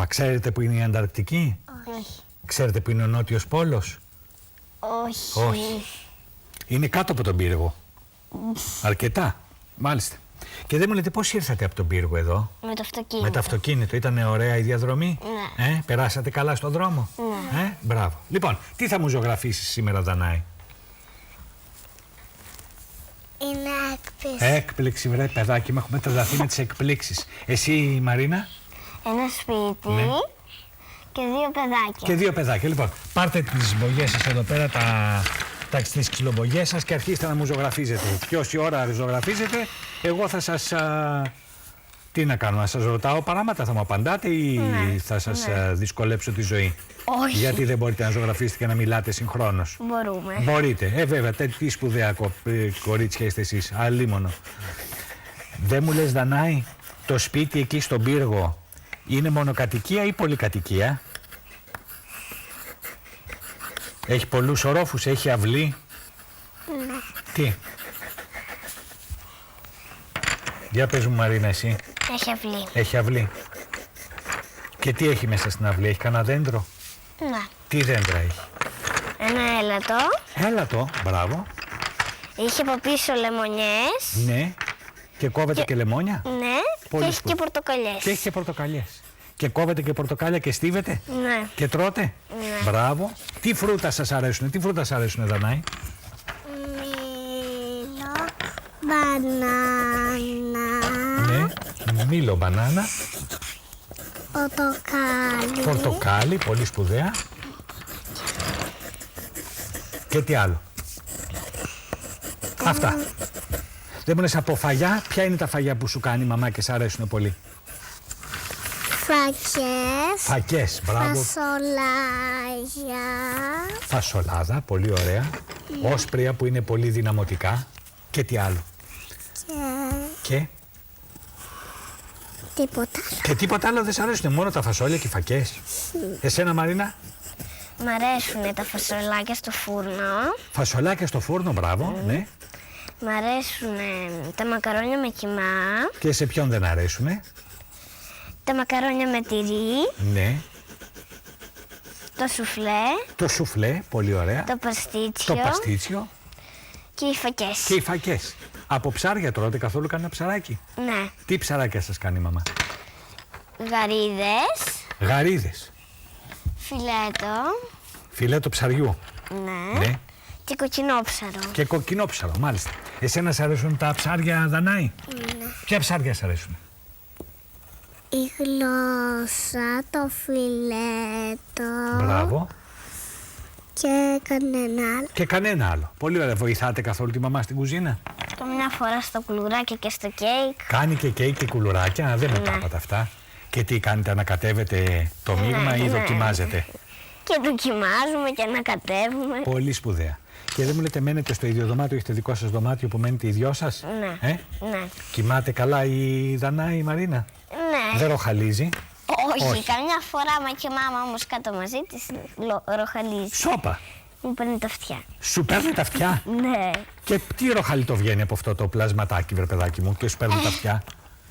Ξέρετε που είναι η Ανταρκτική? Όχι. Ξέρετε που είναι ο Νότιος Πόλος? Όχι. Όχι. Είναι κάτω από τον πύργο. Αρκετά. Μάλιστα. Και δεν μου λέτε πώς ήρθατε από τον πύργο εδώ? Με το αυτοκίνητο. Με το αυτοκίνητο. Ήταν ωραία η διαδρομή? Ναι. Περάσατε καλά στον δρόμο? Ναι. Μπράβο. Λοιπόν, τι θα μου ζωγραφίσεις σήμερα, Δανάη? Είναι έκπληξη. Έκπληξη, βρε παιδάκι μου, έχουμε τρελαθεί με τις εκπλήξεις. Εσύ, Μαρίνα? Ένα σπίτι και δύο παιδάκια. Και δύο παιδάκια. Λοιπόν, πάρτε τις μπογιές σας εδώ πέρα, τις ξυλομπογιές σας και αρχίστε να μου ζωγραφίζετε. Και όση ώρα ζωγραφίζετε, εγώ θα σας... τι να κάνω, να σας ρωτάω παράματα, θα μου απαντάτε ή θα σας δυσκολέψω τη ζωή? Όχι. Γιατί δεν μπορείτε να ζωγραφίσετε και να μιλάτε συγχρόνως? Μπορούμε. Μπορείτε. Βέβαια, τι σπουδαία κορίτσια είστε εσείς. Αλίμονο. Δεν μου λες, Δανάη, το σπίτι εκεί στον πύργο είναι μονοκατοικία ή πολυκατοικία? Έχει πολλούς ορόφους, έχει αυλή? Ναι. Τι? Για πες μου, Μαρίνα, εσύ. Έχει αυλή. Έχει αυλή. Και τι έχει μέσα στην αυλή, έχει κανένα δέντρο? Ναι. Τι δέντρα έχει? Ένα έλατο. Έλατο, μπράβο. Είχε από πίσω λεμονιές. Ναι. Και κόβεται και λεμόνια. Ναι. Πολύ και έχει σπουδαίο. και πορτοκαλιές. Και έχει και πορτοκαλιές. Και κόβετε και πορτοκάλια και στίβετε. Ναι. Και τρώτε. Ναι. Μπράβο. Τι φρούτα σας αρέσουν, τι φρούτα σας αρέσουν, Δανάη? Μήλο, μπανάνα, Ναι. Μήλο, μπανάνα, πορτοκάλι, πορτοκάλι, πολύ σπουδαία. Και τι άλλο? Αυτά. Δεν μου λες από φαγιά, ποια είναι τα φαγιά που σου κάνει η μαμά και σ' αρέσουν πολύ? φακές, Φακές, μπράβο. φασολάγια, Φασολάδα, πολύ ωραία. Όσπρια που είναι πολύ δυναμωτικά. Και τι άλλο? Και τίποτα. και τίποτα άλλο δεν σ' αρέσουν, μόνο τα φασόλια και οι φακές. Εσένα, Μαρίνα? Μ' αρέσουν τα φασολάκια στο φούρνο. Φασολάκια στο φούρνο, μπράβο, ναι. Μ' αρέσουν τα μακαρόνια με κιμά. Και σε ποιον δεν αρέσουνε? Τα μακαρόνια με τυρί. Ναι. Το σουφλέ. Το σουφλέ, πολύ ωραία. Το παστίτσιο. Το παστίτσιο. Και οι φακές. Και οι φακές. Από ψάρια τρώτε καθόλου κανένα ψαράκι? Ναι. Τι ψαράκια σας κάνει η μαμά? Γαρίδες. Γαρίδες. Φιλέτο. Φιλέτο ψαριού. Ναι. Ναι. Και κοκκινόψαρο. Και κοκκινόψαρο, μάλιστα. Εσένα σ' αρέσουν τα ψάρια, Δανάη? Ναι. Ποια ψάρια σ' αρέσουν? Η γλώσσα, το φιλέτο. Μπράβο. Και κανένα άλλο. Και κανένα άλλο. Πολύ ωραία. Βοηθάτε καθόλου τη μαμά στην κουζίνα? Καμιά φορά στο κουλουράκι και στο κέικ. Κάνει και κέικ και κουλουράκια, δεν μου τα είπατε αυτά. Και τι κάνετε, ανακατεύετε το μείγμα ή δοκιμάζετε? Και δοκιμάζουμε και ανακατεύουμε. Πολύ σπουδαία. Και δεν μου λέτε, μένετε στο ίδιο δωμάτιο, έχετε δικό σας δωμάτιο που μένετε οι δυο σας? Ναι. Ναι. Κοιμάται καλά η Δανάη, η Μαρίνα? Ναι. Δεν ροχαλίζει? Όχι, καμιά φορά μα και μάμα όμως κάτω μαζί της ροχαλίζει. Σόπα! Μου παίρνει τα αυτιά. Σου παίρνει τα αυτιά? Ναι. Και τι ροχαλιτό βγαίνει από αυτό το πλασματάκι, βρε παιδάκι μου, και σου παίρνει τα αυτιά?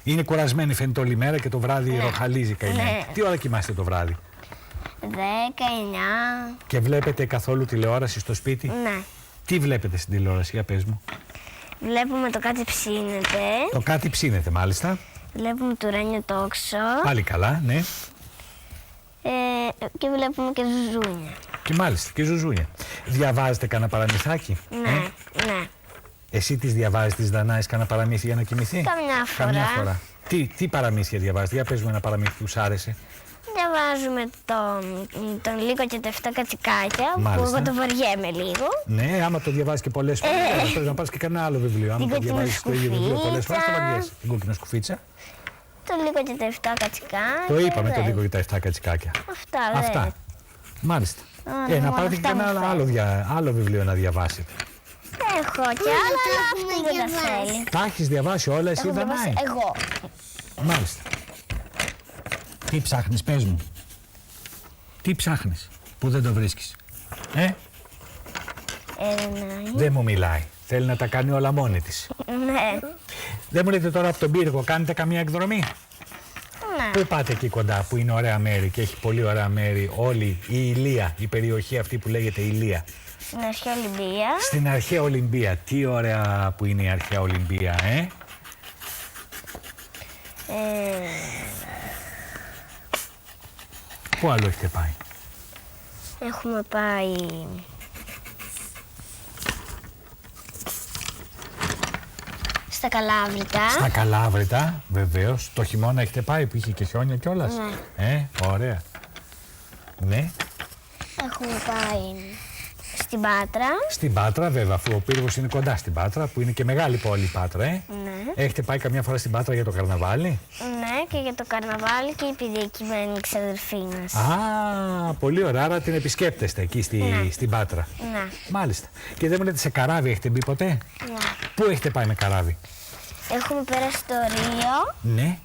Είναι κουρασμένη, φαίνεται όλη μέρα και το βράδυ ροχαλίζει καημένη. Ναι. Τι ώρα κοιμάστε το βράδυ? 10, 9. Και βλέπετε καθόλου τηλεόραση στο σπίτι? Ναι. Τι βλέπετε στην τηλεόραση, για πες μου? Βλέπουμε το κάτι ψήνεται. Το κάτι ψήνεται, μάλιστα. Βλέπουμε το ουράνιο τόξο. Πάλι καλά, ναι. Και βλέπουμε και ζουζούνια. Και μάλιστα, και ζουζούνια. Διαβάζετε κανένα παραμυθάκι? Ναι, ναι. Εσύ τις διαβάζεις τις Δανάης κανένα παραμύθι για να κοιμηθεί? Καμιά φορά. Καμιά φορά. Τι παραμύθια διαβάζετε? Για πες μου ένα παραμύθι που σ' άρεσε. Διαβάζουμε τον Λύκο και τα 7 κατσικάκια. Μάλιστα. Που εγώ το βαριέμαι λίγο. Ναι, άμα το διαβάζεις και πολλές φορές, πρέπει να πάρεις και κανένα άλλο βιβλίο. Άμα Την το διαβάζεις το ίδιο βιβλίο πολλές φορές, το κοκκινόσκουφίτσα. βαριέσαι. Την κόκκινο σκουφίτσα. Το Λύκο και τα 7 κατσικάκια. Το είπαμε το δεν. λίγο για τα 7 κατσικάκια. Αυτά. Αυτά. Μάλιστα. Ναι, Να μόνο πάρετε και αυτά μου κανένα άλλο βιβλίο να διαβάσετε. Έχω κι άλλα, αλλά αυτή δεν τα θέλει. Τα έχεις διαβάσει όλα εσύ, Έχω διαβάσει Δανάη? εγώ. Μάλιστα. Τι ψάχνεις, πες μου? Τι ψάχνεις που δεν το βρίσκεις? Ναι. Δεν μου μιλάει. Θέλει να τα κάνει όλα μόνη της. Ναι. Δεν μου λέτε τώρα από τον πύργο, κάνετε καμία εκδρομή? Ναι. Πού πάτε εκεί κοντά που είναι ωραία μέρη και έχει πολύ ωραία μέρη όλη η Ηλία, η περιοχή αυτή που λέγεται Ηλία. Στην αρχαία Ολυμπία. Στην αρχαία Ολυμπία. Τι ωραία που είναι η αρχαία Ολυμπία, Πού άλλο έχετε πάει? Έχουμε πάει στα Καλάβρητα. Στα Καλάβρητα, βεβαίως. Το χειμώνα έχετε πάει που είχε και χιόνια κιόλας. Ναι. Ωραία. Ναι. Έχουμε πάει στην Πάτρα. Στην Πάτρα, βέβαια, αφού ο Πύργος είναι κοντά στην Πάτρα, που είναι και μεγάλη πόλη η Πάτρα, Ναι. Έχετε πάει καμιά φορά στην Πάτρα για το καρναβάλι? Ναι, και για το καρναβάλι και επειδή εκεί μένει η ξαδερφή μας. Α, πολύ ωραία. Άρα την επισκέπτεστε εκεί στην Πάτρα. Ναι. Μάλιστα. Και δεν μου λέτε σε καράβι έχετε μπει ποτέ? Ναι. Πού έχετε πάει με καράβι? Έχουμε περάσει το Ρίο, Ναι.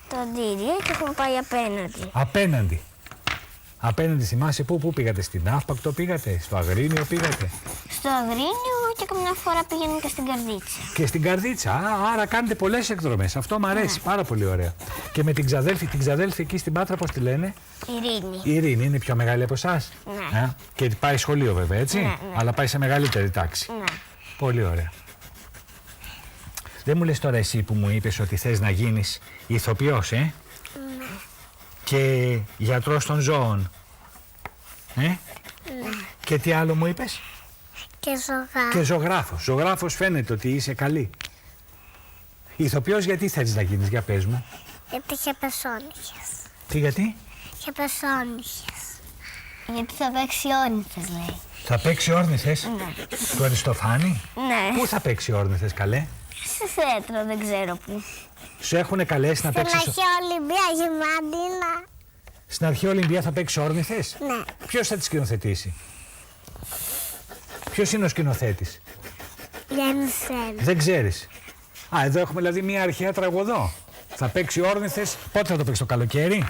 το Αντίριο και έχουμε πάει απέναντι. Απέναντι. Απέναντι θυμάσαι πού πήγατε? Στην Αύπακτο πήγατε? Στο Αγρίνιο πήγατε? Στο Αγρίνιο και καμιά φορά πήγαινε και στην Καρδίτσα. Και στην Καρδίτσα. Άρα κάνετε πολλές εκδρομές. Αυτό μου αρέσει. Πάρα πολύ ωραία. Και με την ξαδέλφη εκεί στην Πάτρα, πώς τη λένε? Ειρήνη. Η Ειρήνη είναι πιο μεγάλη από εσάς? Ναι. Και πάει σχολείο βέβαια, έτσι? Ναι. Αλλά πάει σε μεγαλύτερη τάξη. Ναι. Πολύ ωραία. Δεν μου λες τώρα εσύ που μου είπες ότι θες να γίνεις ηθοποιός, Ναι. Και γιατρός των ζώων. Ναι. Και τι άλλο μου είπες? Και ζωγά. Και ζωγράφος. Ζωγράφος φαίνεται ότι είσαι καλή. Ηθοποιός γιατί θέλεις να γίνεις, για πες μου. Γιατί είχε πεσόνυχες. Τι γιατί? Είχε πεσόνυχες. Γιατί θα παίξει όρνηθες, λέει. Θα παίξει όρνηθες? Ναι. Του Αριστοφάνη? Ναι. Πού θα παίξει όρνηθες, καλέ? Σε θέατρο, δεν ξέρω πού. Σου έχουν καλέσει να Στην παίξεις? αρχαία Ολυμπία γεμάτινα. Στην αρχαία Ολυμπία θα παίξει όρνηθες? Ναι. Ποιος θα τη σκηνοθετήσει? Ποιος είναι ο σκηνοθέτης? Γέννησεν. Δεν ξέρεις. Εδώ έχουμε δηλαδή μια αρχαία τραγωδό. Θα παίξει όρνηθες. Πότε θα το παίξει, το καλοκαίρι?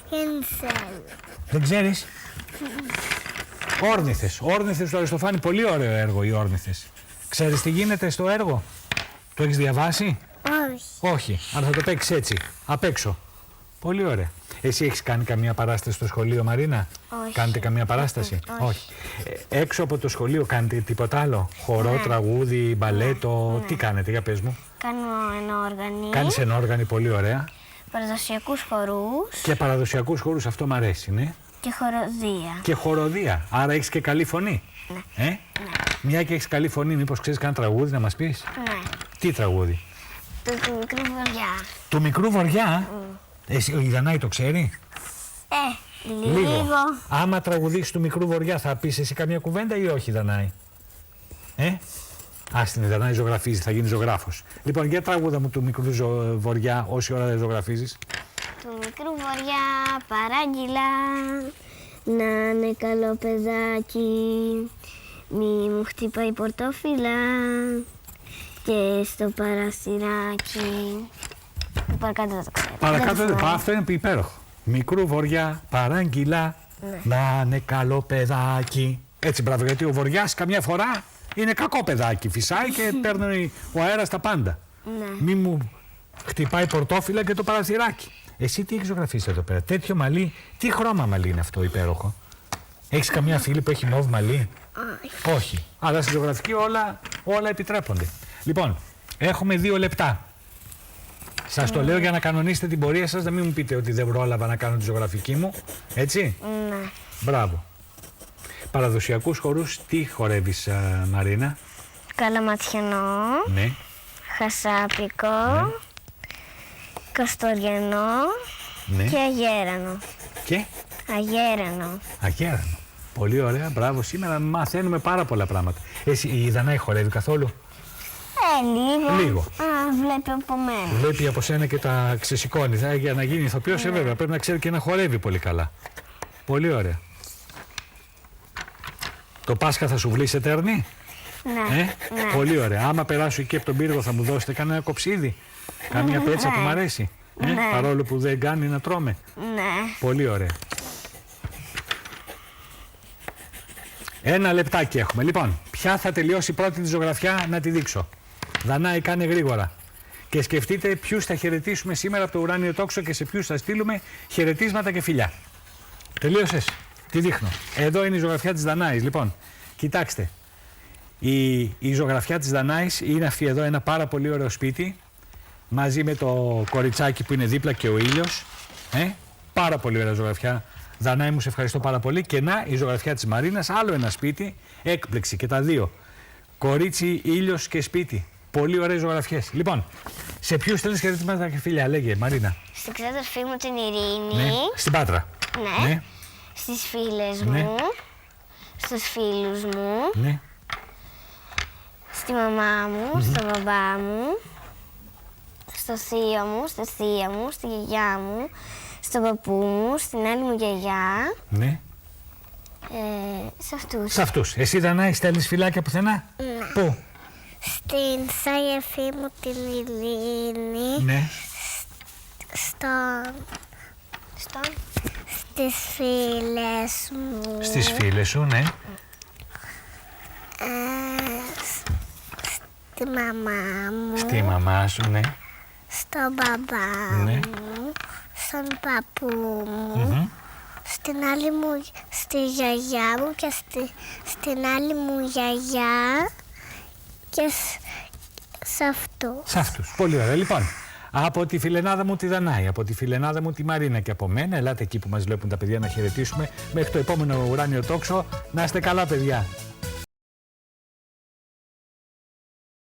Γέννησεν. Δεν ξέρεις. Όρνηθες. Όρνηθες του Αριστοφάνη. Πολύ ωραίο έργο οι όρνηθες. Ξέρεις τι γίνεται στο έργο? Το έχεις διαβάσει? Όχι. Όχι. Αλλά θα το παίξεις έτσι. Απ' έξω. Πολύ ωραία. Εσύ έχεις κάνει καμία παράσταση στο σχολείο, Μαρίνα? Όχι. Κάνετε καμία παράσταση? Όχι. Έξω από το σχολείο κάνετε τίποτα άλλο? Χορό, Ναι. τραγούδι, μπαλέτο. Τι κάνετε, για πες μου. Κάνω ένα όργανο. Κάνεις ένα όργανο, πολύ ωραία. Παραδοσιακούς χορούς Και παραδοσιακούς χορούς, αυτό μ' αρέσει, ναι. και χοροδία. Και χοροδία. Άρα έχεις και καλή φωνή. Ναι. Μια και έχεις καλή φωνή, μήπως ξέρεις κανένα τραγούδι να μας πεις? Ναι. Τι τραγούδι? Το του μικρού βοριά. Του Μικρού Βοριά. Εσύ, η Δανάη το ξέρει? Λίγο. Άμα τραγουδήσεις του Μικρού Βοριά, θα πεις εσύ καμία κουβέντα ή όχι, Δανάη? Άστην, η Δανάη ζωγραφίζει, θα γίνει ζωγράφος. Λοιπόν, για τραγούδα μου του Μικρού Βοριά, όση ώρα δεν ζωγραφίζεις. Του μικρού βοριά παράγγειλα να είναι καλό παιδάκι, μη μου χτυπάει πορτόφυλλα και στο παρασυράκι. Παρακάτω δεν το ξέρω. Παρακάτω Δεν δεν το πάω, αυτό είναι υπέροχο. Μικρού Βοριά, παράγγειλα, να είναι καλό παιδάκι. Έτσι, μπράβο, γιατί ο Βοριάς καμιά φορά είναι κακό παιδάκι. Φυσάει και παίρνει ο αέρας τα πάντα. Ναι. Μη μου χτυπάει πορτόφυλλα και το παραθυράκι. Εσύ τι έχεις ζωγραφίσει εδώ πέρα? Τέτοιο μαλλί, τι χρώμα μαλλί είναι αυτό υπέροχο? Έχεις καμιά φίλη που έχει μοβ μαλλί? Όχι. Αλλά στη ζωγραφική όλα επιτρέπονται. Λοιπόν, έχουμε 2 λεπτά. Σας το λέω για να κανονίσετε την πορεία σας, να μην μου πείτε ότι δεν πρόλαβα να κάνω τη ζωγραφική μου. Έτσι. Ναι. Μπράβο. Παραδοσιακούς χορούς, τι χορεύεις, Μαρίνα? Καλαματιανό, Ναι. χασάπικο, καστοριανό Ναι. και αγέρανο. Και Αγέρανο. αγέρανο. Πολύ ωραία, μπράβο. Σήμερα μαθαίνουμε πάρα πολλά πράγματα. Εσύ, η Δανάη χορεύει καθόλου? Λίγο. Λίγο. Βλέπει από μένα. Βλέπει από σένα και τα ξεσηκώνει. Για να γίνει ηθοποιός, βέβαια, πρέπει να ξέρει και να χορεύει πολύ καλά. Πολύ ωραία. Το Πάσχα θα σου βλύσει τέρνη? Ναι. Ναι. Πολύ ωραία. Άμα περάσω εκεί από τον πύργο, θα μου δώσετε κανένα κοψίδι? Καμία πέτσα που μ' αρέσει? Ναι. Παρόλο που δεν κάνει να τρώμε. Ναι. Πολύ ωραία. 1 λεπτάκι έχουμε. Λοιπόν, ποια θα τελειώσει πρώτη τη ζωγραφιά να τη δείξω? Δανάη, κάνε γρήγορα. και σκεφτείτε ποιους θα χαιρετήσουμε σήμερα από το ουράνιο τόξο και σε ποιους θα στείλουμε χαιρετίσματα και φιλιά. Τελείωσες? Τι δείχνω? Εδώ είναι η ζωγραφιά της Δανάης. Λοιπόν, κοιτάξτε. Η ζωγραφιά της Δανάης είναι αυτή εδώ, ένα πάρα πολύ ωραίο σπίτι, μαζί με το κοριτσάκι που είναι δίπλα και ο ήλιος. Πάρα πολύ ωραία ζωγραφιά. Δανάη μου, σε ευχαριστώ πάρα πολύ. Και να, η ζωγραφιά της Μαρίνας, άλλο ένα σπίτι, έκπληξη και τα δύο. Κορίτσι, ήλιος και σπίτι. Πολύ ωραίες ζωγραφιές. Λοιπόν, σε ποιους θέλεις χαιρετίσματα και φιλιά, λέγε Μαρίνα? Στην ξαδερφή μου την Ειρήνη. Ναι. Στην Πάτρα. Ναι. Ναι. Στις φίλες Ναι. μου. Στους φίλους μου. Ναι. Στη μαμά μου, στον μπαμπά μου. Στο θείο μου, στη θεία μου, στη γιαγιά μου. Στον παππού μου, στην άλλη μου γιαγιά. Ναι. Σε αυτούς. Σε αυτούς. Εσύ Δανάη στέλνεις φιλάκια πουθενά? Ναι. Πού? Στην ξαδερφή μου την Ειρήνη. Ναι. Στις φίλες μου. Στις φίλες σου, ναι. Στη μαμά μου. Στη μαμά σου, ναι. Στον μπαμπά Ναι. μου. Στον παππού μου. Στην άλλη μου, στη γιαγιά μου και στην άλλη μου γιαγιά και σε αυτό. Σε αυτούς. Πολύ ωραία. Λοιπόν, από τη φιλενάδα μου τη Δανάη, από τη φιλενάδα μου τη Μαρίνα και από μένα, ελάτε εκεί που μας βλέπουν τα παιδιά να χαιρετήσουμε. Μέχρι το επόμενο ουράνιο τόξο, να είστε καλά παιδιά.